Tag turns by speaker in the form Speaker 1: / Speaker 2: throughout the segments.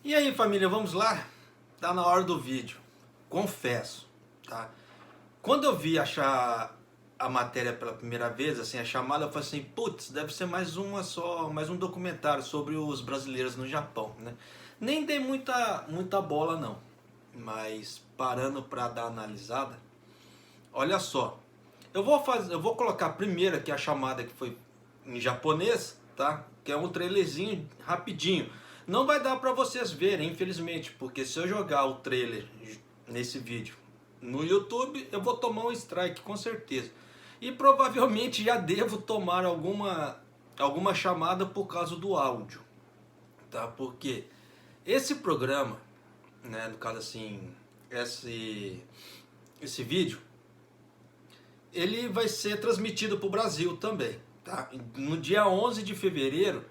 Speaker 1: E aí, família, vamos lá? Tá na hora do vídeo. Confesso, tá? Quando eu vi achar a matéria pela primeira vez, assim, a chamada, eu falei assim, putz, deve ser mais uma só, mais um documentário sobre os brasileiros no Japão, né? Nem dei muita bola não, mas parando pra dar analisada, olha só. Eu vou colocar primeiro aqui a chamada que foi em japonês, tá? Que é um trailerzinho rapidinho. Não vai dar pra vocês verem, infelizmente, porque se eu jogar o trailer nesse vídeo no YouTube, eu vou tomar um strike com certeza. E provavelmente já devo tomar alguma chamada por causa do áudio, tá? Porque esse programa, né, no caso assim, esse vídeo, ele vai ser transmitido para o Brasil também, tá? No dia 11 de fevereiro,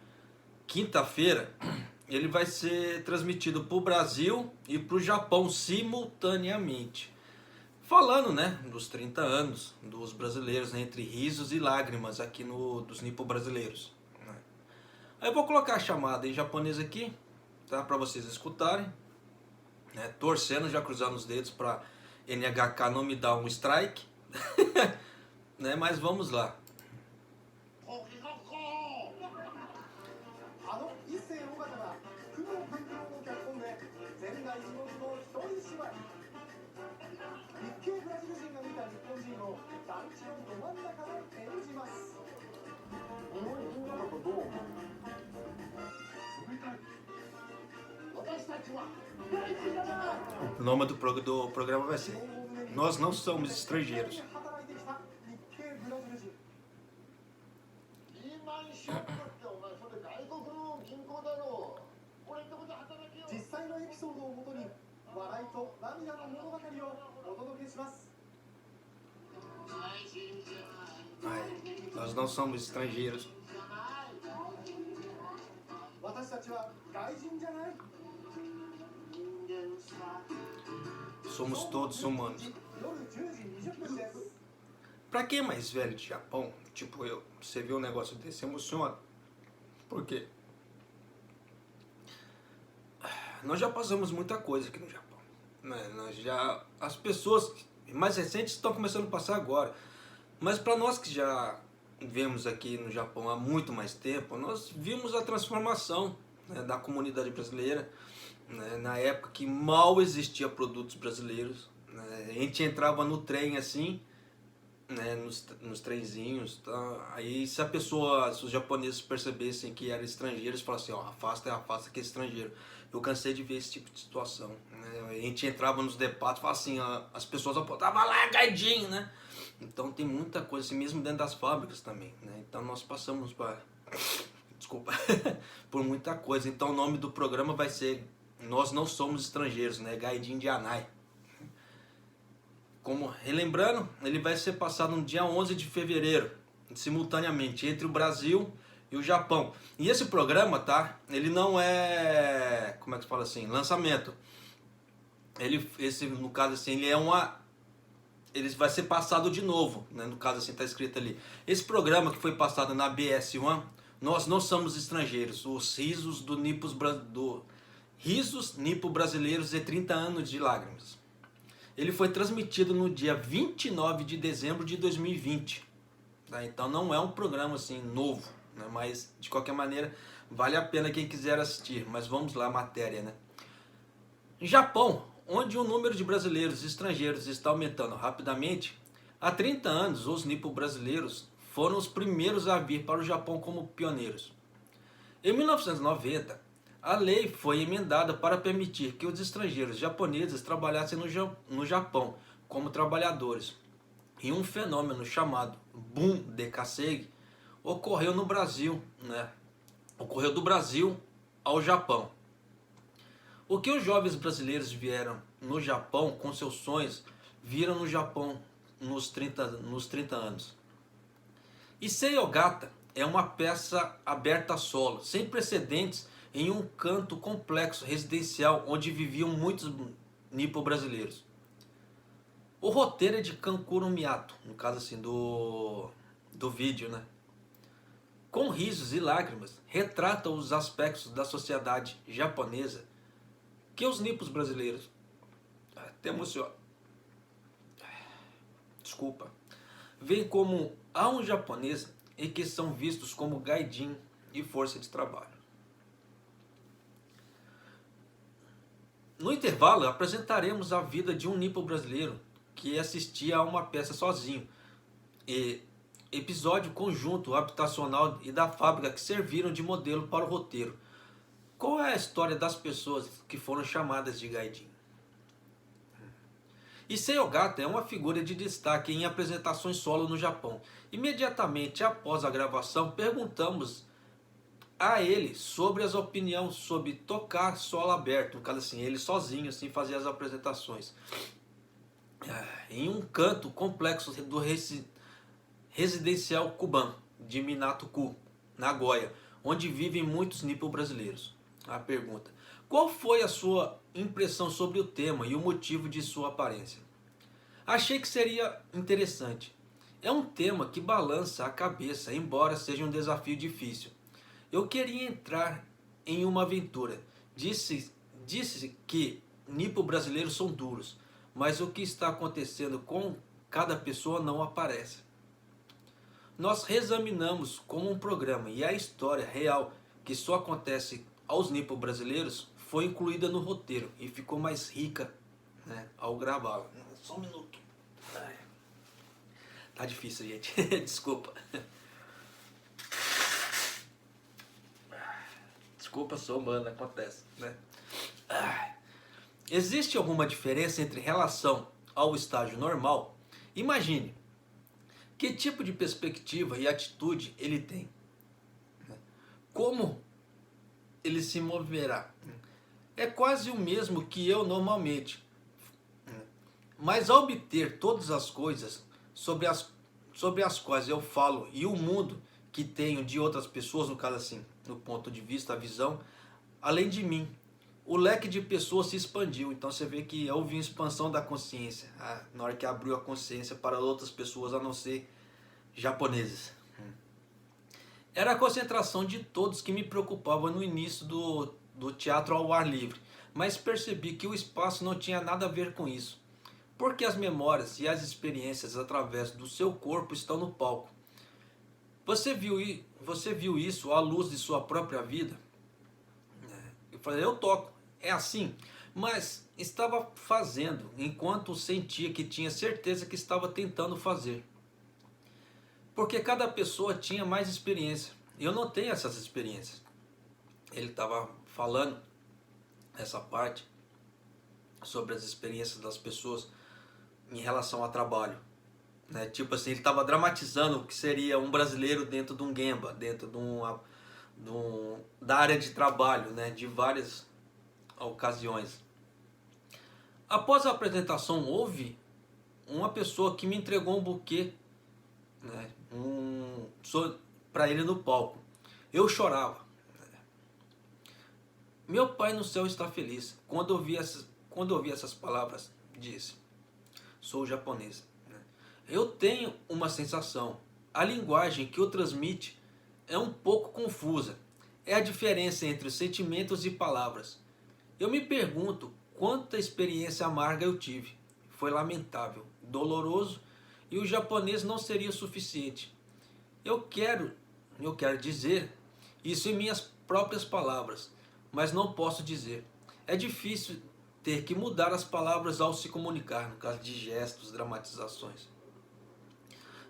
Speaker 1: quinta-feira, ele vai ser transmitido para o Brasil e para o Japão simultaneamente. Falando, né, dos 30 anos dos brasileiros, né, entre risos e lágrimas aqui dos nipo brasileiros, né? Aí eu vou colocar a chamada em japonês aqui, tá, para vocês escutarem, né, torcendo, já cruzando os dedos para NHK não me dar um strike, né, mas vamos lá. おnome do programa vai ser Nós Não Somos Estrangeiros. Ai, nós não somos estrangeiros. Somos todos humanos. Pra quem é mais velho de Japão, tipo eu, você vê um negócio desse, se emociona. Por quê? Nós já passamos muita coisa aqui no Japão, né? As pessoas mais recentes estão começando a passar agora. Mas para nós que já vivemos aqui no Japão há muito mais tempo, nós vimos a transformação, né, da comunidade brasileira, né, na época que mal existia produtos brasileiros, né? A gente entrava no trem assim, né, nos trenzinhos, tá? Aí se os japoneses percebessem que eram estrangeiros, falavam assim, ó, afasta que é estrangeiro. Eu cansei de ver esse tipo de situação, né? A gente entrava nos debates, falava assim, ó, as pessoas apontavam lá, gaidinho, né? Então tem muita coisa assim, mesmo dentro das fábricas também, né? Então nós passamos desculpa, por muita coisa. Então o nome do programa vai ser Nós Não Somos Estrangeiros, né? Gaidin de Anai. Como relembrando, ele vai ser passado no dia 11 de fevereiro, simultaneamente, entre o Brasil e o Japão. E esse programa, tá? Ele não é, como é que se fala assim, lançamento. No caso assim, ele vai ser passado de novo, né? No caso assim, tá escrito ali. Esse programa que foi passado na BS1, Nós Não Somos Estrangeiros, os risos risos nipo brasileiros e 30 anos de lágrimas. Ele foi transmitido no dia 29 de dezembro de 2020. Tá? Então não é um programa assim novo, né? Mas de qualquer maneira vale a pena quem quiser assistir. Mas vamos lá, a matéria, né? Japão, onde o número de brasileiros e estrangeiros está aumentando rapidamente, há 30 anos os nipo-brasileiros foram os primeiros a vir para o Japão como pioneiros. Em 1990, a lei foi emendada para permitir que os estrangeiros japoneses trabalhassem no Japão como trabalhadores. E um fenômeno chamado Boom de Kasei ocorreu no Brasil, né? Ocorreu do Brasil ao Japão. O que os jovens brasileiros vieram no Japão com seus sonhos, viram no Japão nos 30 anos. Issei Ogata é uma peça aberta a solo, sem precedentes em um canto complexo residencial onde viviam muitos nipo-brasileiros. O roteiro é de Kankuro Miyato, no caso assim do vídeo, né? Com risos e lágrimas, retrata os aspectos da sociedade japonesa que os nipos brasileiros, até emociona, desculpa, veem como a um japonês e que são vistos como gaijin e força de trabalho. No intervalo, apresentaremos a vida de um nipo brasileiro que assistia a uma peça sozinho, e episódio conjunto habitacional e da fábrica que serviram de modelo para o roteiro. Qual é a história das pessoas que foram chamadas de gaijin? Issei Ogata é uma figura de destaque em apresentações solo no Japão. Imediatamente após a gravação, perguntamos a ele sobre as opiniões sobre tocar solo aberto, no caso assim, ele sozinho assim fazia as apresentações. Em um canto complexo do residencial Kuban de Minato-ku, Nagoya, onde vivem muitos nipo brasileiros. A pergunta: qual foi a sua impressão sobre o tema e o motivo de sua aparência? Achei que seria interessante. É um tema que balança a cabeça, embora seja um desafio difícil. Eu queria entrar em uma aventura. Disse que nipo brasileiros são duros, mas o que está acontecendo com cada pessoa não aparece. Nós reexaminamos como um programa e a história real que só acontece aos nipo brasileiros foi incluída no roteiro e ficou mais rica, né, ao gravá-la. Só um minuto. Tá difícil, gente. Desculpa. Desculpa, sou humano, acontece, né? Existe alguma diferença entre relação ao estágio normal? Imagine que tipo de perspectiva e atitude ele tem. Como ele se moverá. É quase o mesmo que eu normalmente. Mas ao obter todas as coisas sobre as quais eu falo e o mundo que tenho de outras pessoas, no caso assim, no ponto de vista, a visão, além de mim, o leque de pessoas se expandiu. Então você vê que houve uma expansão da consciência, na hora que abriu a consciência para outras pessoas a não ser japoneses. Era a concentração de todos que me preocupava no início do teatro ao ar livre, mas percebi que o espaço não tinha nada a ver com isso, porque as memórias e as experiências através do seu corpo estão no palco. Você viu isso à luz de sua própria vida? Eu falei, eu toco, é assim, mas estava fazendo enquanto sentia que tinha certeza que estava tentando fazer. Porque cada pessoa tinha mais experiência. Eu não tenho essas experiências. Ele estava falando essa parte sobre as experiências das pessoas em relação ao trabalho. Né? Tipo assim, ele estava dramatizando o que seria um brasileiro dentro de um Gemba, dentro da área de trabalho, né? De várias ocasiões. Após a apresentação, houve uma pessoa que me entregou um buquê, né, para ele no palco. Eu chorava. Meu pai no céu está feliz. Quando ouvi essas palavras, disse: sou japonês. Eu tenho uma sensação. A linguagem que o transmite é um pouco confusa. É a diferença entre os sentimentos e palavras. Eu me pergunto quanta experiência amarga eu tive. Foi lamentável, doloroso, e o japonês não seria o suficiente. Eu quero dizer isso em minhas próprias palavras, mas não posso dizer. É difícil ter que mudar as palavras ao se comunicar, no caso de gestos, dramatizações.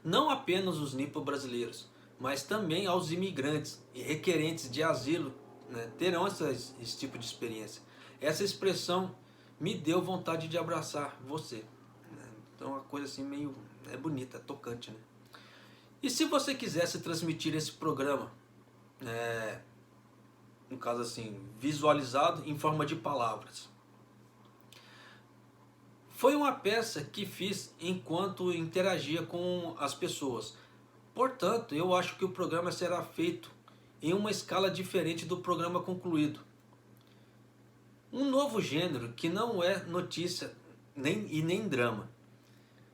Speaker 1: Não apenas os nipo brasileiros, mas também aos imigrantes e requerentes de asilo, né, terão esse tipo de experiência. Essa expressão me deu vontade de abraçar você. Então é uma coisa assim meio bonita, tocante, né? E se você quisesse transmitir esse programa, no caso assim, visualizado em forma de palavras? Foi uma peça que fiz enquanto interagia com as pessoas. Portanto, eu acho que o programa será feito em uma escala diferente do programa concluído. Um novo gênero que não é notícia nem drama.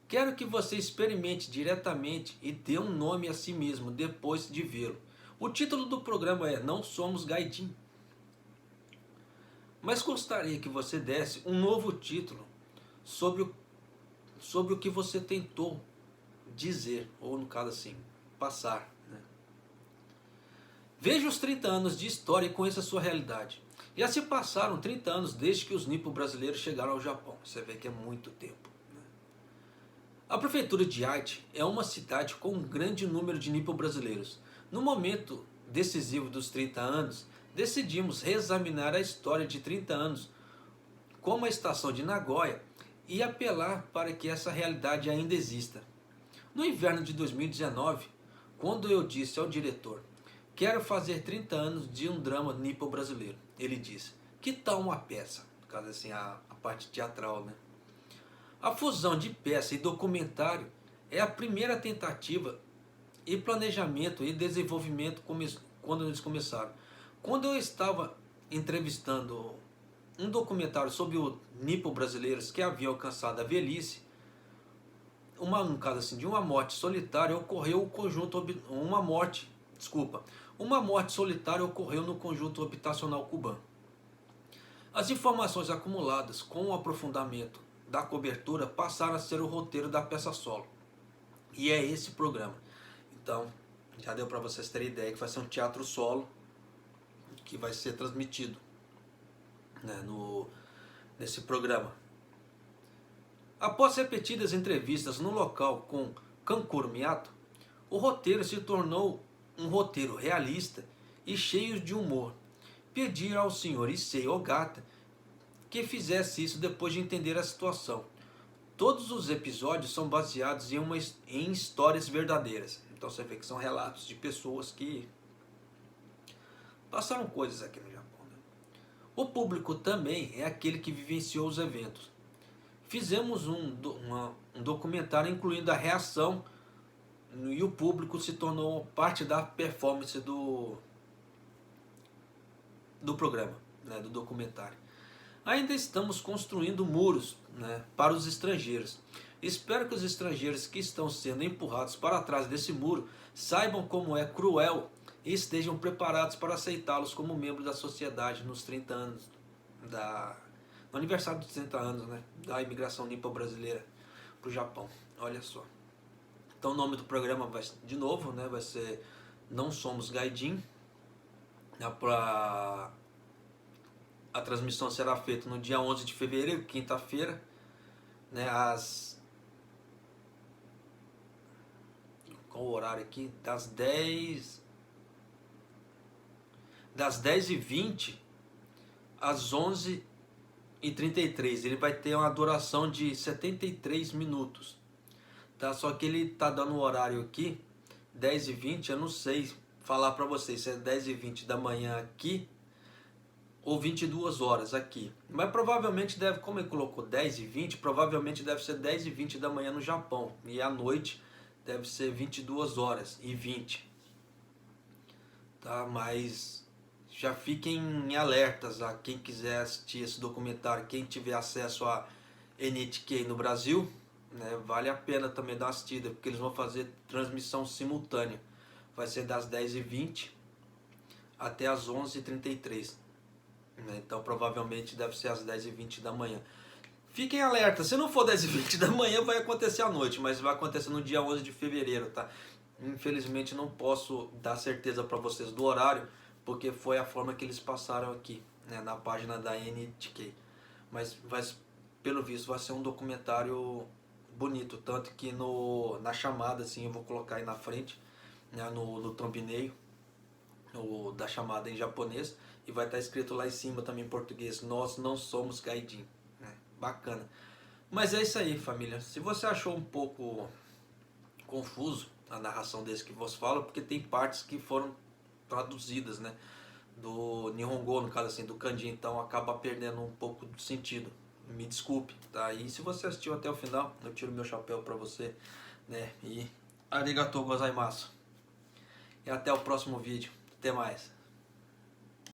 Speaker 1: Quero que você experimente diretamente e dê um nome a si mesmo depois de vê-lo. O título do programa é Não Somos Gaijin. Mas gostaria que você desse um novo título sobre o que você tentou dizer, ou no caso assim, passar. Né? Veja os 30 anos de história e conheça a sua realidade. Já se passaram 30 anos desde que os nipo brasileiros chegaram ao Japão. Você vê que é muito tempo. Né? A prefeitura de Aichi é uma cidade com um grande número de nipo brasileiros. No momento decisivo dos 30 anos, decidimos reexaminar a história de 30 anos, como a estação de Nagoya, e apelar para que essa realidade ainda exista. No inverno de 2019, quando eu disse ao diretor: quero fazer 30 anos de um drama nipo brasileiro, ele disse: que tal uma peça? No caso assim, a parte teatral, né? A fusão de peça e documentário é a primeira tentativa e planejamento e desenvolvimento quando eles começaram. Quando eu estava entrevistando um documentário sobre o nipo brasileiros que havia alcançado a velhice, no caso assim, de uma morte solitária ocorreu uma morte solitária ocorreu no conjunto habitacional cubano. As informações acumuladas com o aprofundamento da cobertura passaram a ser o roteiro da peça solo. E é esse programa. Então, já deu para vocês terem ideia que vai ser um teatro solo que vai ser transmitido, né, nesse programa. Após repetidas entrevistas no local com Kankuro Miyato, o roteiro se tornou um roteiro realista e cheio de humor. Pedi ao Sr. Issei Ogata que fizesse isso depois de entender a situação. Todos os episódios são baseados em histórias verdadeiras. Então você vê que são relatos de pessoas que passaram coisas aqui no Japão. Né? O público também é aquele que vivenciou os eventos. Fizemos um documentário incluindo a reação e o público se tornou parte da performance do programa, né, do documentário. Ainda estamos construindo muros, né, para os estrangeiros. Espero que os estrangeiros que estão sendo empurrados para trás desse muro saibam como é cruel e estejam preparados para aceitá-los como membro da sociedade nos 30 anos no aniversário dos 30 anos, né, da imigração nipo brasileira para o Japão. Olha só. Então o nome do programa vai, de novo, né, vai ser Não Somos Gaijin. A transmissão será feita no dia 11 de fevereiro, quinta-feira, né, qual o horário aqui? Das 10h20 às 11h33. Ele vai ter uma duração de 73 minutos. Tá? Só que ele tá dando o horário aqui, 10h20, eu não sei falar para vocês se é 10h20 da manhã aqui ou 22 horas aqui. Mas provavelmente deve, como ele colocou 10h20, provavelmente deve ser 10h20 da manhã no Japão. E à noite deve ser 22h20. Tá? Mas já fiquem alertas a quem quiser assistir esse documentário, quem tiver acesso a NHK no Brasil, né, vale a pena também dar uma assistida, porque eles vão fazer transmissão simultânea. Vai ser das 10h20 até as 11h33. Então provavelmente deve ser às 10h20 da manhã. Fiquem alerta, se não for 10h20 da manhã vai acontecer à noite, mas vai acontecer no dia 11 de fevereiro, tá? Infelizmente não posso dar certeza para vocês do horário, porque foi a forma que eles passaram aqui, né, na página da NHK. Mas pelo visto vai ser um documentário bonito, tanto que na chamada, assim, eu vou colocar aí na frente, né, no thumbnail da chamada em japonês, e vai estar escrito lá em cima também em português: nós não somos gaijin. Bacana. Mas é isso aí, família. Se você achou um pouco confuso a narração desse que vos falo, porque tem partes que foram traduzidas, né, do Nihongo, no caso assim, do kanji, então acaba perdendo um pouco do sentido. Me desculpe, tá? E se você assistiu até o final, eu tiro meu chapéu pra você, né? E arigatou gozaimasu. E até o próximo vídeo. Até mais.